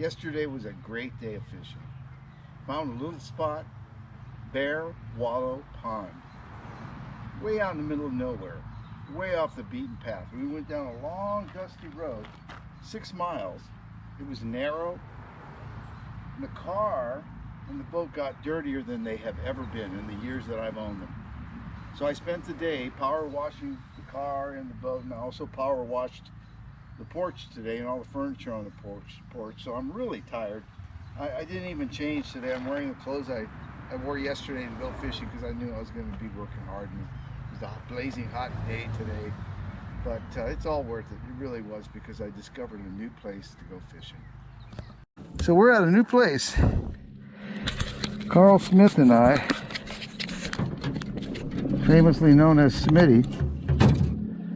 Yesterday was a great day of fishing. Found a little spot, Bear Wallow Pond, way out in the middle of nowhere, way off the beaten path. We went down a long, dusty road, 6 miles. It was narrow, and the car and the boat got dirtier than they have ever been in the years that I've owned them. So I spent the day power washing the car and the boat, and I also power washed the porch today and all the furniture on the porch. So I'm really tired. I didn't even change today. I'm wearing the clothes I wore yesterday to go fishing because I knew I was going to be working hard, and it was a blazing hot day today. But it's all worth it. It really was, because I discovered a new place to go fishing. So we're at a new place. Carl Smith and I, famously known as Smitty,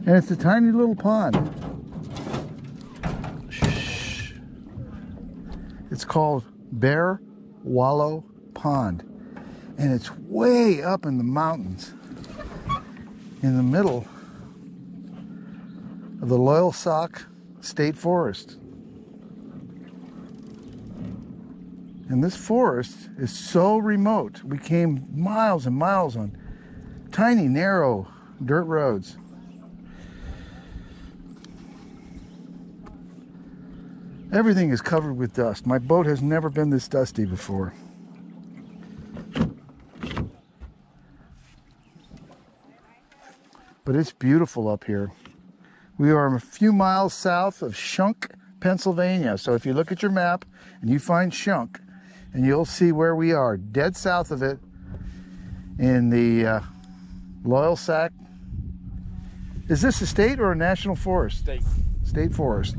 and it's a tiny little pond. It's called Bear Wallow Pond, and it's way up in the mountains in the middle of the Loyalsock State Forest. And this forest is so remote. We came miles and miles on tiny, narrow dirt roads. Everything is covered with dust. My boat has never been this dusty before. But it's beautiful up here. We are a few miles south of Shunk, Pennsylvania. So if you look at your map and you find Shunk, and you'll see where we are, dead south of it in the Loyalsock. Is this a state or a national forest? State. State forest.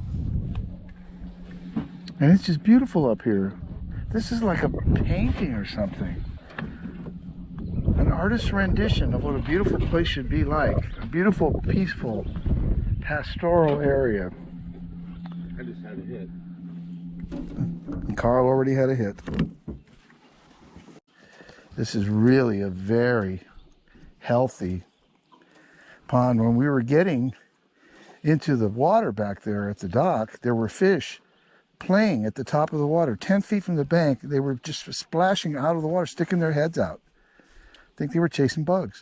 And it's just beautiful up here. This is like a painting or something. An artist's rendition of what a beautiful place should be like. A beautiful, peaceful, pastoral area. I just had a hit. And Carl already had a hit. This is really a very healthy pond. When we were getting into the water back there at the dock, there were fish playing at the top of the water, 10 feet from the bank. They were just splashing out of the water, sticking their heads out. I think they were chasing bugs.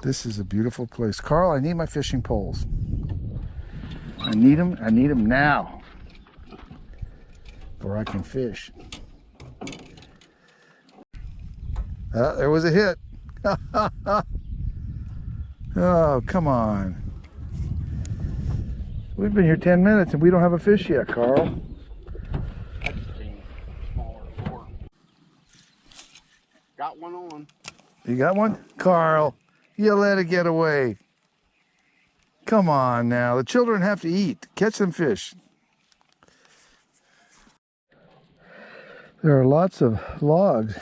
This is a beautiful place. Carl, I need my fishing poles. I need them now, or I can fish. There was a hit. Oh, come on. We've been here 10 minutes and we don't have a fish yet, Carl. I just came smaller for. Got one on. You got one? Carl, you let it get away. Come on now. The children have to eat. Catch some fish. There are lots of logs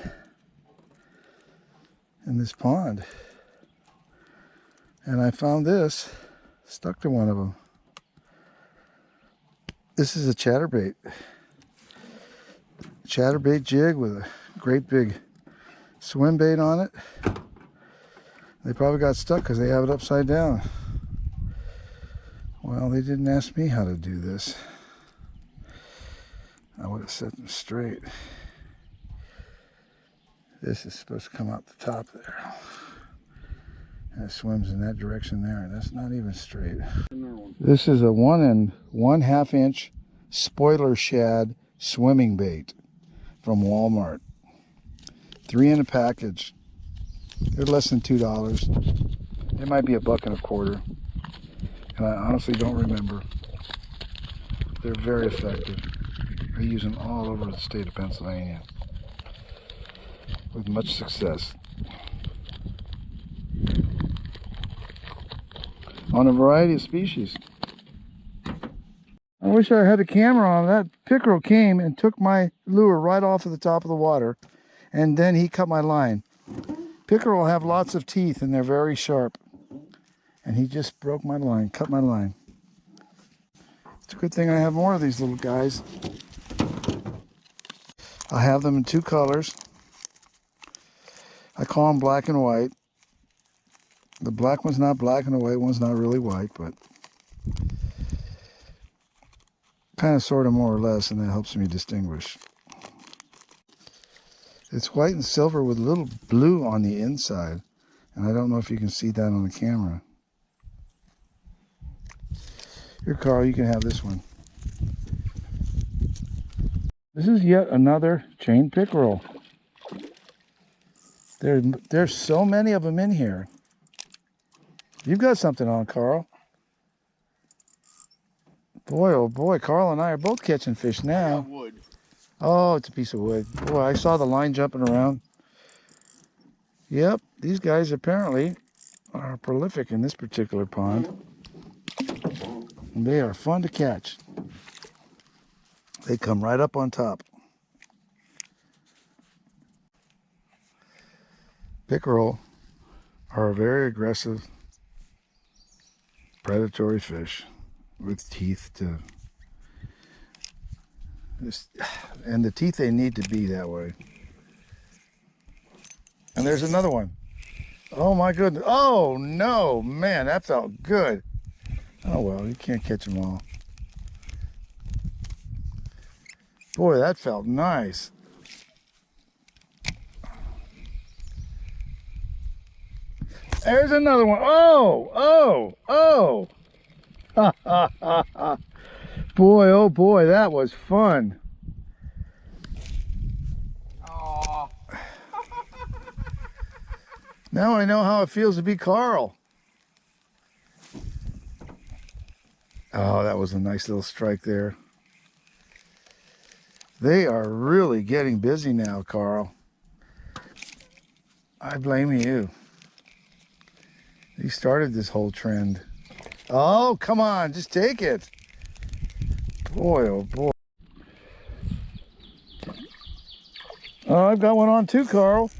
in this pond. And I found this stuck to one of them. This is a chatterbait. Chatterbait jig with a great big swim bait on it. They probably got stuck because they have it upside down. Well, they didn't ask me how to do this. I would have set them straight. This is supposed to come out the top there. And it swims in that direction there, and that's not even straight. This is a 1 1/2 inch spoiler shad swimming bait from Walmart. 3 in a package. They're less than $2. It might be $1.25. And I honestly don't remember. They're very effective. I use them all over the state of Pennsylvania with much success. On a variety of species. I wish I had a camera on. That pickerel came and took my lure right off of the top of the water, and then he cut my line. Pickerel have lots of teeth and they're very sharp, and he just broke my line, cut my line. It's a good thing I have more of these little guys. I have them in 2 colors. I call them black and white. The black one's not black and the white one's not really white, but kind of sort of more or less, and that helps me distinguish. It's white and silver with a little blue on the inside. And I don't know if you can see that on the camera. Here, Carl, you can have this one. This is yet another chain pickerel. There's so many of them in here. You've got something on, Carl. Boy, oh boy, Carl and I are both catching fish now. Wood. Oh, it's a piece of wood. Boy, I saw the line jumping around. Yep, these guys apparently are prolific in this particular pond. And they are fun to catch. They come right up on top. Pickerel are a very aggressive predatory fish with teeth to, and the teeth they need to be that way. And there's another one. Oh my goodness. Oh no, man, that felt good. Oh well, you can't catch them all. Boy, that felt nice. There's another one. Oh, oh, oh. Boy, oh boy, that was fun. Oh. Now I know how it feels to be Carl. Oh, that was a nice little strike there. They are really getting busy now, Carl. I blame you. You started this whole trend. Oh, come on, just take it. Boy, oh boy. Oh, I've got one on too, Carl.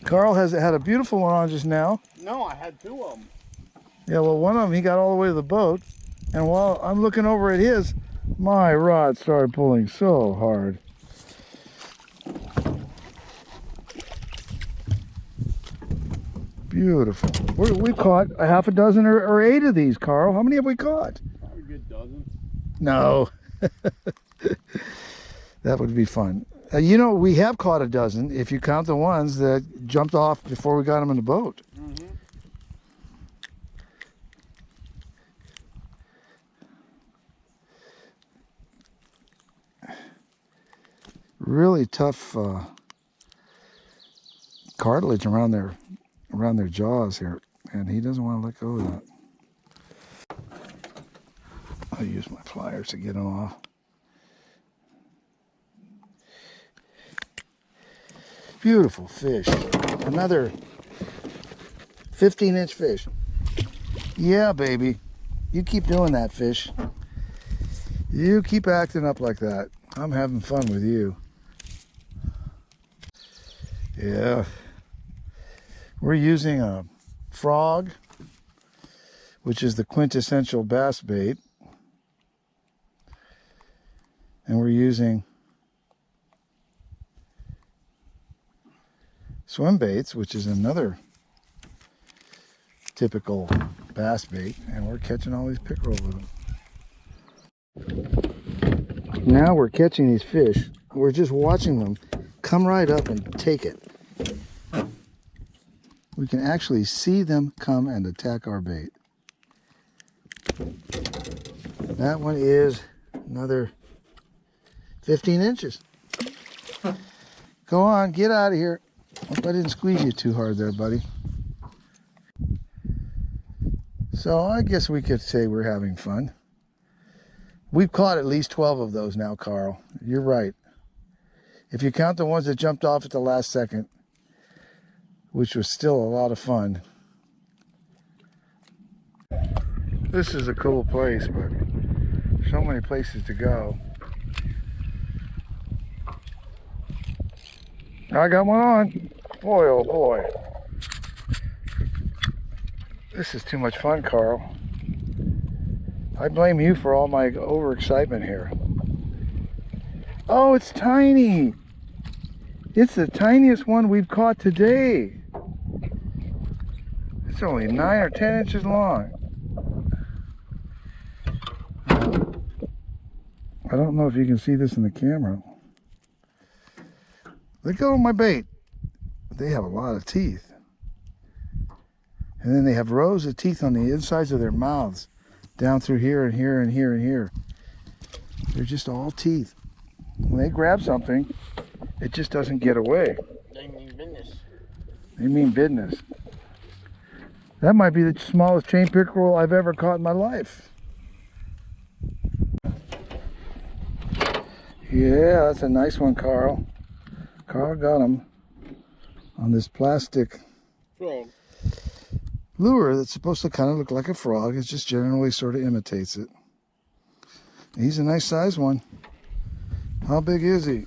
Carl has had a beautiful one on just now. No, I had two of them. Yeah, well, one of them, he got all the way to the boat. And while I'm looking over at his, my rod started pulling so hard. Beautiful. We've caught a half a dozen or 8 of these, Carl. How many have we caught? Probably a good dozen. No. That would be fun. You know, we have caught a dozen if you count the ones that jumped off before we got them in the boat. Mm-hmm. Really tough cartilage around their jaws here, and he doesn't want to let go of that. I'll use my pliers to get him off. Beautiful fish. Another 15-inch fish. Yeah, baby. You keep doing that, fish. You keep acting up like that. I'm having fun with you. Yeah. We're using a frog, which is the quintessential bass bait. And we're using swim baits, which is another typical bass bait. And we're catching all these pickerel with them. Now we're catching these fish. We're just watching them come right up and take it. We can actually see them come and attack our bait. That one is another 15 inches. Go on, get out of here. Hope I didn't squeeze you too hard there, buddy. So I guess we could say we're having fun. We've caught at least 12 of those now, Carl. You're right. If you count the ones that jumped off at the last second, which was still a lot of fun. This is a cool place, but so many places to go. I got one on. Boy, oh boy. This is too much fun, Carl. I blame you for all my overexcitement here. Oh, it's tiny. It's the tiniest one we've caught today. It's only 9 or 10 inches long. I don't know if you can see this in the camera. They go on my bait. They have a lot of teeth. And then they have rows of teeth on the insides of their mouths. Down through here and here and here and here. They're just all teeth. When they grab something, it just doesn't get away. They mean business. They mean business. That might be the smallest chain pickerel I've ever caught in my life. Yeah, that's a nice one, Carl. Carl got him on this plastic Frog. lure that's supposed to kind of look like a frog. It just generally sort of imitates it. He's a nice size one. How big is he?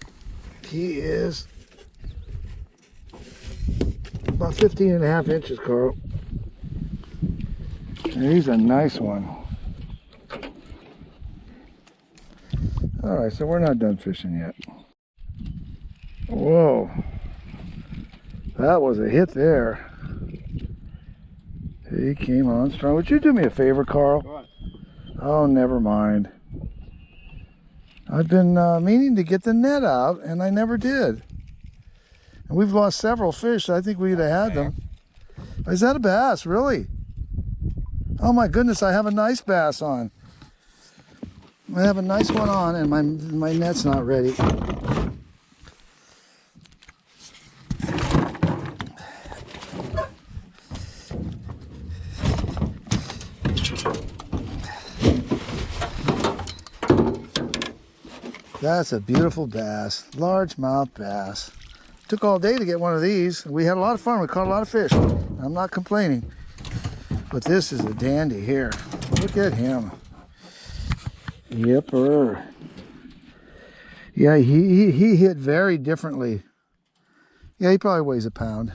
He is about 15.5 inches, Carl. And he's a nice one. All right, so we're not done fishing yet. Whoa. That was a hit there. He came on strong. Would you do me a favor, Carl? What? Oh, never mind. I've been meaning to get the net out, and I never did. And we've lost several fish. I think we'd have had them. Is that a bass, really? Oh my goodness, I have a nice bass on. I have a nice one on, and my net's not ready. That's a beautiful bass, largemouth bass. Took all day to get one of these. We had a lot of fun. We caught a lot of fish. I'm not complaining. But this is a dandy here. Look at him. Yepper. Yeah, he hit very differently. Yeah, he probably weighs a pound.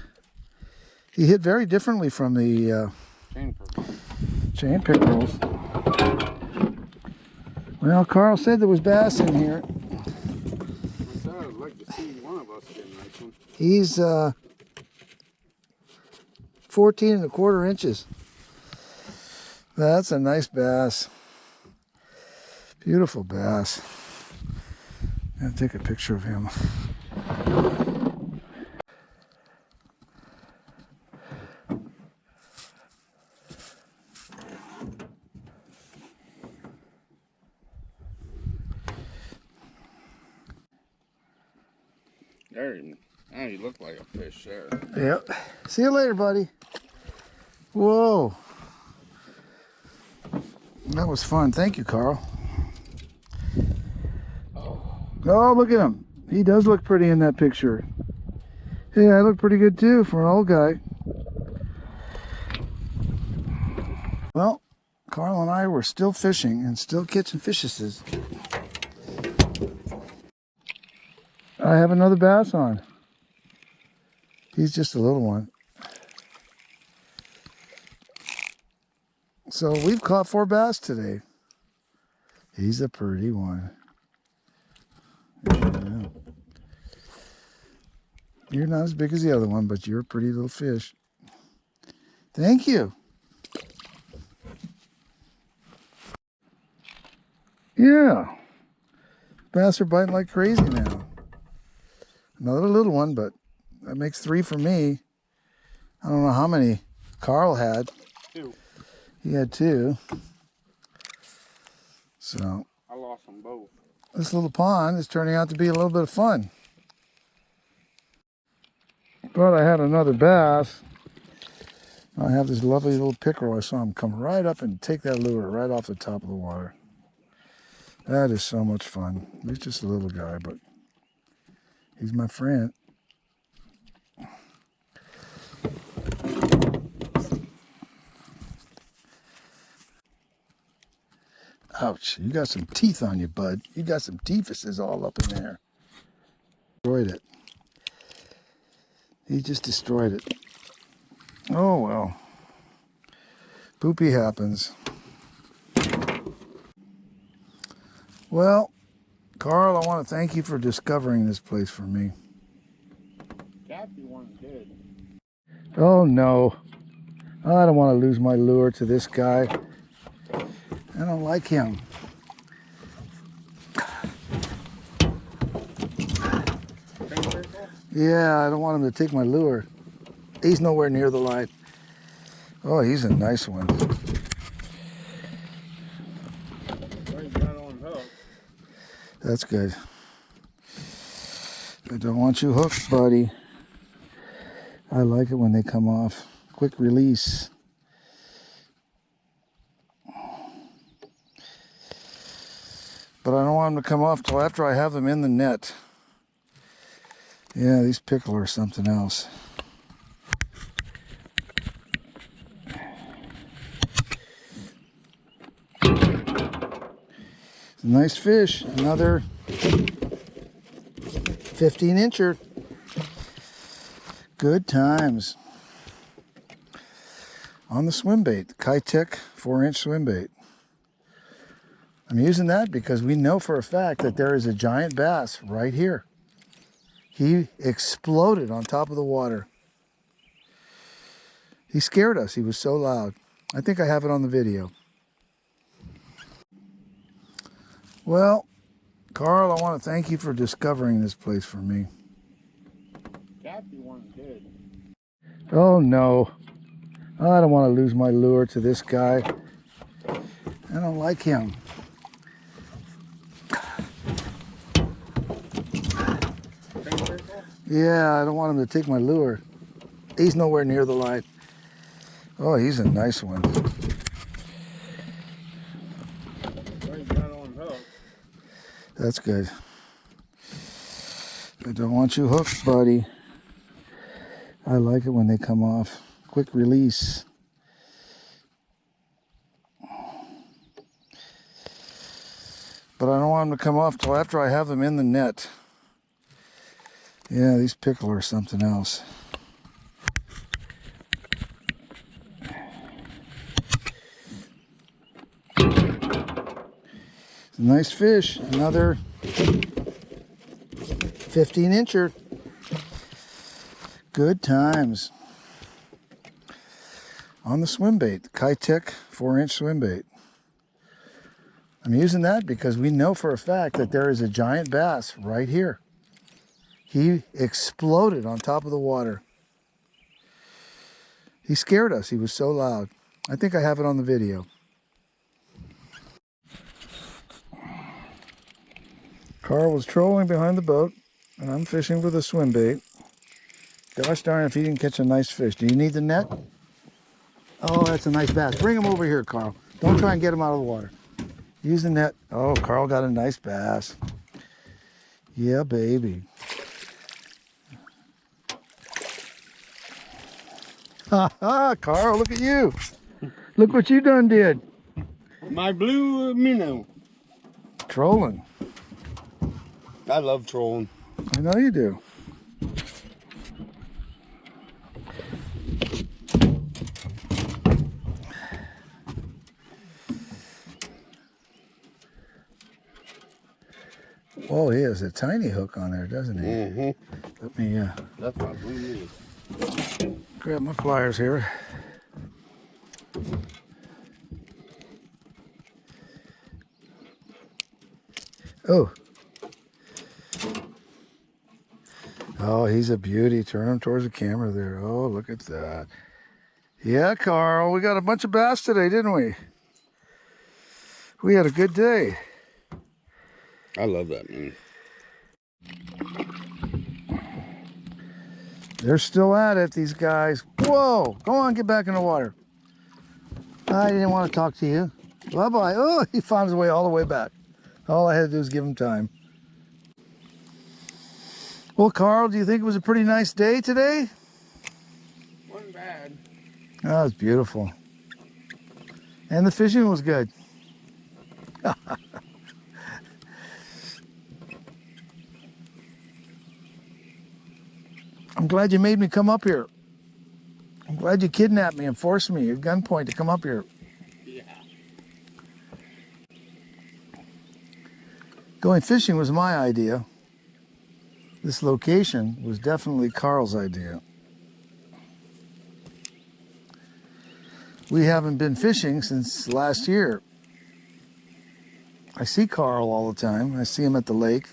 He hit very differently from the chain pickerels. Well, Carl said there was bass in here. I'd like to see one of us get a nice one. He's 14.25 inches. That's a nice bass. Beautiful bass. I'm gonna take a picture of him. There, now you look like a fish there. Yep. See you later, buddy. Whoa. That was fun. Thank you, Carl. Oh, look at him. He does look pretty in that picture. Hey, I look pretty good too for an old guy. Well, Carl and I were still fishing and still catching fishes. I have another bass on. He's just a little one. So we've caught 4 bass today. He's a pretty one. Yeah. You're not as big as the other one, but you're a pretty little fish. Thank you. Yeah. Bass are biting like crazy now. Another little one, but that makes 3 for me. I don't know how many Carl had. 2. He had 2. So I lost them both. this little pond is turning out to be a little bit of fun. But I had another bass. I have this lovely little pickerel. I saw him come right up and take that lure right off the top of the water. That is so much fun. He's just a little guy, but he's my friend. Ouch, you got some teeth on you, bud. You got some teethuses all up in there. Destroyed it. He just destroyed it. Oh, well. Poopy happens. Well, Carl, I want to thank you for discovering this place for me. Kathy one did. Oh, no. I don't want to lose my lure to this guy. I don't like him. Yeah, I don't want him to take my lure. He's nowhere near the line. Oh, he's a nice one. Well, he's got on hook. That's good. I don't want you hooked, buddy. I like it when they come off. Quick release. But I don't want them to come off till after I have them in the net. Yeah, these pickerel are something else. It's a nice fish. Another 15-incher. Good times. On the swim bait, the Kitech 4-inch swim bait. I'm using that because we know for a fact that there is a giant bass right here. He exploded on top of the water. He scared us. He was so loud. I think I have it on the video. Well, Carl, I want to thank you for discovering this place for me. Kathy one did. Oh no, I don't want to lose my lure to this guy. I don't like him. Yeah, I don't want him to take my lure. He's nowhere near the line. Oh, he's a nice one. Well, he's got on hook. That's good. I don't want you hooked, buddy. I like it when they come off. Quick release. But I don't want them to come off till after I have them in the net. Yeah, these pickerel are something else. It's a nice fish. Another 15-incher. Good times. On the swim bait, the Kitech 4-inch swim bait. I'm using that because we know for a fact that there is a giant bass right here. He exploded on top of the water. He scared us. He was so loud. I think I have it on the video. Carl was trolling behind the boat, and I'm fishing with a swim bait. Gosh darn if he didn't catch a nice fish. Do you need the net? Oh, that's a nice bass. Bring him over here, Carl. Don't try and get him out of the water. Use the net. Oh, Carl got a nice bass. Yeah, baby. Ha ha, Carl, look at you. Look what you done did. My blue minnow. Trolling. I love trolling. I know you do. Oh, he has a tiny hook on there, doesn't he? Mm-hmm. Let me That's my blue minnow. grab my pliers here. Oh. Oh, he's a beauty. Turn him towards the camera there. Oh, look at that. Yeah, Carl, we got a bunch of bass today, didn't we? We had a good day. I love that man. They're still at it, these guys. Whoa, go on, get back in the water. I didn't want to talk to you. Bye-bye. Oh, he found his way all the way back. All I had to do was give him time. Well, Carl, do you think it was a pretty nice day today? Wasn't bad. Oh, it was beautiful. And the fishing was good. I'm glad you made me come up here. I'm glad you kidnapped me and forced me at gunpoint to come up here. Yeah. Going fishing was my idea. This location was definitely Carl's idea. We haven't been fishing since last year. I see Carl all the time. I see him at the lake.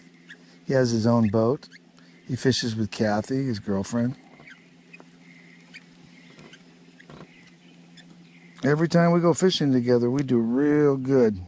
He has his own boat. He fishes with Kathy, his girlfriend. Every time we go fishing together, we do real good.